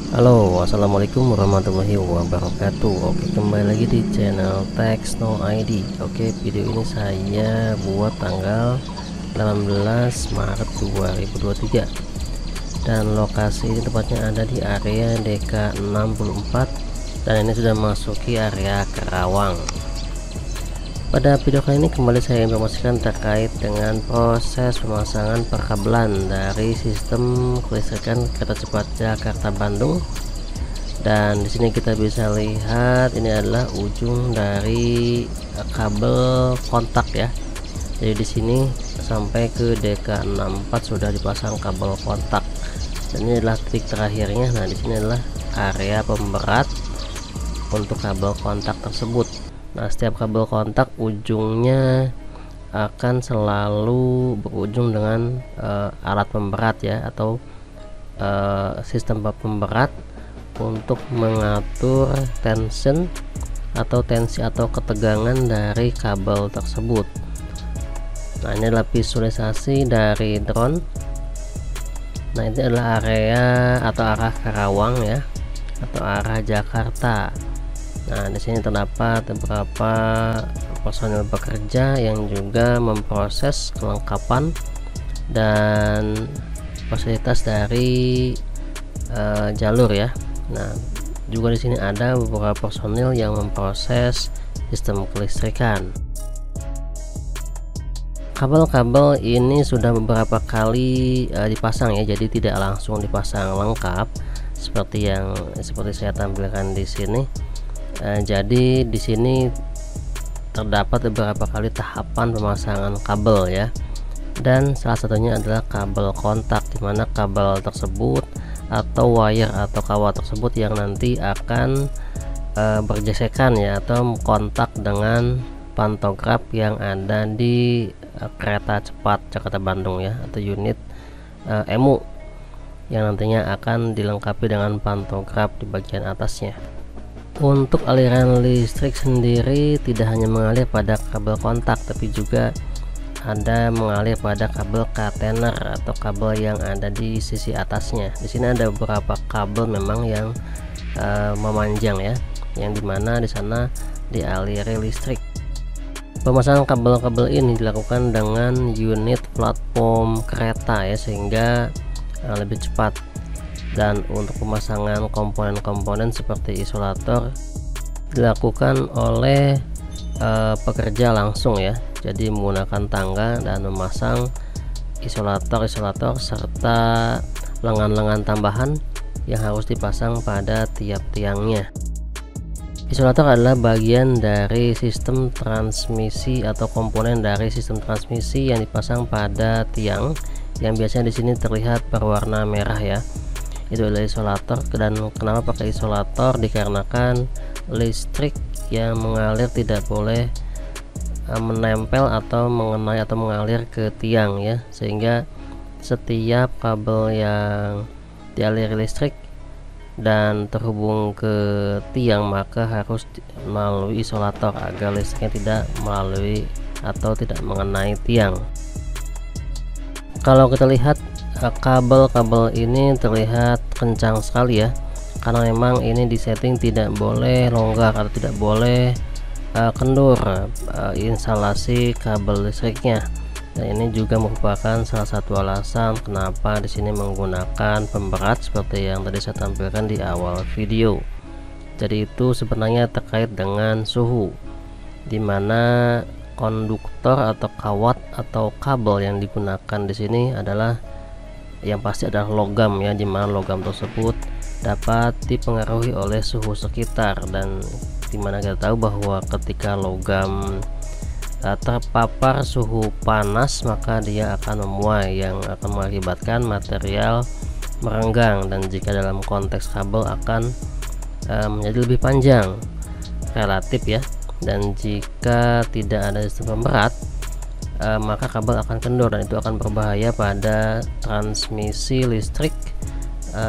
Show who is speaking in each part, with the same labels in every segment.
Speaker 1: Halo, assalamualaikum warahmatullahi wabarakatuh. Oke, kembali lagi di channel Tekno ID. Oke, video ini saya buat tanggal 18 Maret 2023 dan lokasi ini tepatnya ada di area DK64 dan ini sudah masuki area Kerawang. Pada video kali ini kembali saya informasikan terkait dengan proses pemasangan perkabelan dari sistem kelistrikan kereta cepat Jakarta Bandung. Dan di sini kita bisa lihat ini adalah ujung dari kabel kontak ya. Jadi di sini sampai ke DK64 sudah dipasang kabel kontak. Dan ini adalah titik terakhirnya. Nah, di sini adalah area pemberat untuk kabel kontak tersebut. Nah, setiap kabel kontak ujungnya akan selalu berujung dengan alat pemberat ya, atau sistem pemberat untuk mengatur tension atau tensi atau ketegangan dari kabel tersebut. Nah, ini adalah visualisasi dari drone. Nah, ini adalah area atau arah Karawang ya, atau arah Jakarta. Nah, di sini terdapat beberapa personil bekerja yang juga memproses kelengkapan dan fasilitas dari jalur ya. Nah, juga di sini ada beberapa personil yang memproses sistem kelistrikan. Kabel-kabel ini sudah beberapa kali dipasang ya, jadi tidak langsung dipasang lengkap seperti saya tampilkan di sini. Jadi di sini terdapat beberapa kali tahapan pemasangan kabel ya, dan salah satunya adalah kabel kontak, dimana kabel tersebut atau wire atau kawat tersebut yang nanti akan bergesekan ya, atau kontak dengan pantograf yang ada di kereta cepat Jakarta Bandung ya, atau unit EMU yang nantinya akan dilengkapi dengan pantograf di bagian atasnya. Untuk aliran listrik sendiri tidak hanya mengalir pada kabel kontak, tapi juga ada mengalir pada kabel catener atau kabel yang ada di sisi atasnya. Di sini ada beberapa kabel memang yang memanjang ya, yang dimana di sana dialiri listrik. Pemasangan kabel-kabel ini dilakukan dengan unit platform kereta ya, sehingga lebih cepat. Dan untuk pemasangan komponen-komponen seperti isolator dilakukan oleh pekerja langsung ya, jadi menggunakan tangga dan memasang isolator serta lengan-lengan tambahan yang harus dipasang pada tiap tiangnya. Isolator adalah bagian dari sistem transmisi atau komponen dari sistem transmisi yang dipasang pada tiang, yang biasanya di sini terlihat berwarna merah ya. Itu adalah isolator. Dan kenapa pakai isolator? Dikarenakan listrik yang mengalir tidak boleh menempel atau mengenai atau mengalir ke tiang ya, sehingga setiap kabel yang dialiri listrik dan terhubung ke tiang maka harus melalui isolator agar listriknya tidak melalui atau tidak mengenai tiang. Kalau kita lihat kabel-kabel ini terlihat kencang sekali ya, karena memang ini disetting tidak boleh longgar atau tidak boleh kendur instalasi kabel listriknya. Dan ini juga merupakan salah satu alasan kenapa di sini menggunakan pemberat seperti yang tadi saya tampilkan di awal video. Jadi itu sebenarnya terkait dengan suhu, dimana konduktor atau kawat atau kabel yang digunakan di sini adalah yang pasti adalah logam ya, dimana logam tersebut dapat dipengaruhi oleh suhu sekitar, dan dimana kita tahu bahwa ketika logam terpapar suhu panas maka dia akan memuai yang akan mengakibatkan material merenggang, dan jika dalam konteks kabel akan menjadi lebih panjang relatif ya, dan jika tidak ada sistem pemberat maka kabel akan kendor, dan itu akan berbahaya pada transmisi listrik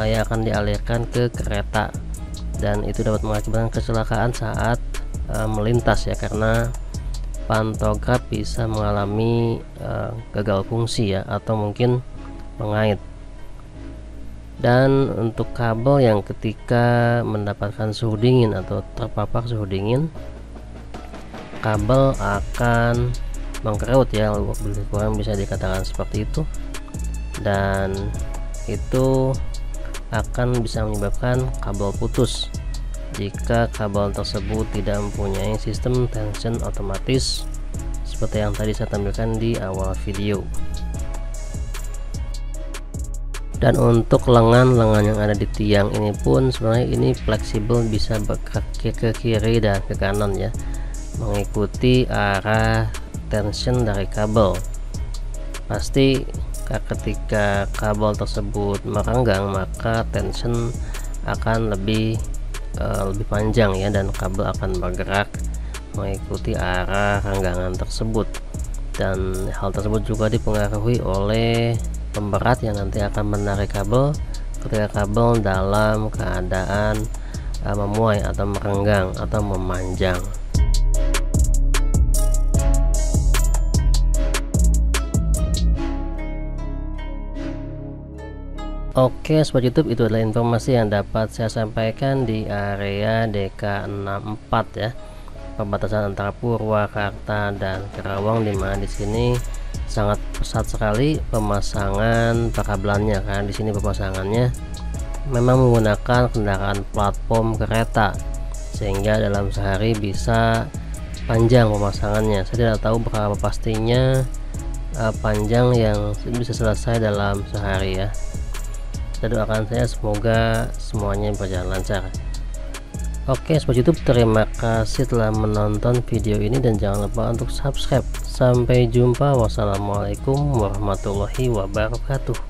Speaker 1: yang akan dialirkan ke kereta, dan itu dapat mengakibatkan kecelakaan saat melintas ya, karena pantograf bisa mengalami gagal fungsi ya, atau mungkin mengait. Dan untuk kabel yang ketika mendapatkan suhu dingin atau terpapar suhu dingin, kabel akan mengkerut ya, lebih kurang bisa dikatakan seperti itu, dan itu akan bisa menyebabkan kabel putus jika kabel tersebut tidak mempunyai sistem tension otomatis seperti yang tadi saya tampilkan di awal video. Dan untuk lengan-lengan yang ada di tiang ini pun sebenarnya ini fleksibel, bisa bergerak ke kiri dan ke kanan ya, mengikuti arah tension dari kabel. Pasti ketika kabel tersebut merenggang, maka tension akan lebih panjang ya, dan kabel akan bergerak mengikuti arah renggangan tersebut. Dan hal tersebut juga dipengaruhi oleh pemberat yang nanti akan menarik kabel ketika kabel dalam keadaan memuai atau merenggang atau memanjang. Oke sobat YouTube, itu adalah informasi yang dapat saya sampaikan di area DK64 ya, perbatasan antara Purwakarta dan Karawang, dimana di sini sangat pesat sekali pemasangan pekabelannya, kan di sini pemasangannya memang menggunakan kendaraan platform kereta, sehingga dalam sehari bisa panjang pemasangannya. Saya tidak tahu berapa pastinya panjang yang bisa selesai dalam sehari ya. Saya doakan saya semoga semuanya berjalan lancar. Oke sobat YouTube, terima kasih telah menonton video ini dan jangan lupa untuk subscribe. Sampai jumpa, wassalamualaikum warahmatullahi wabarakatuh.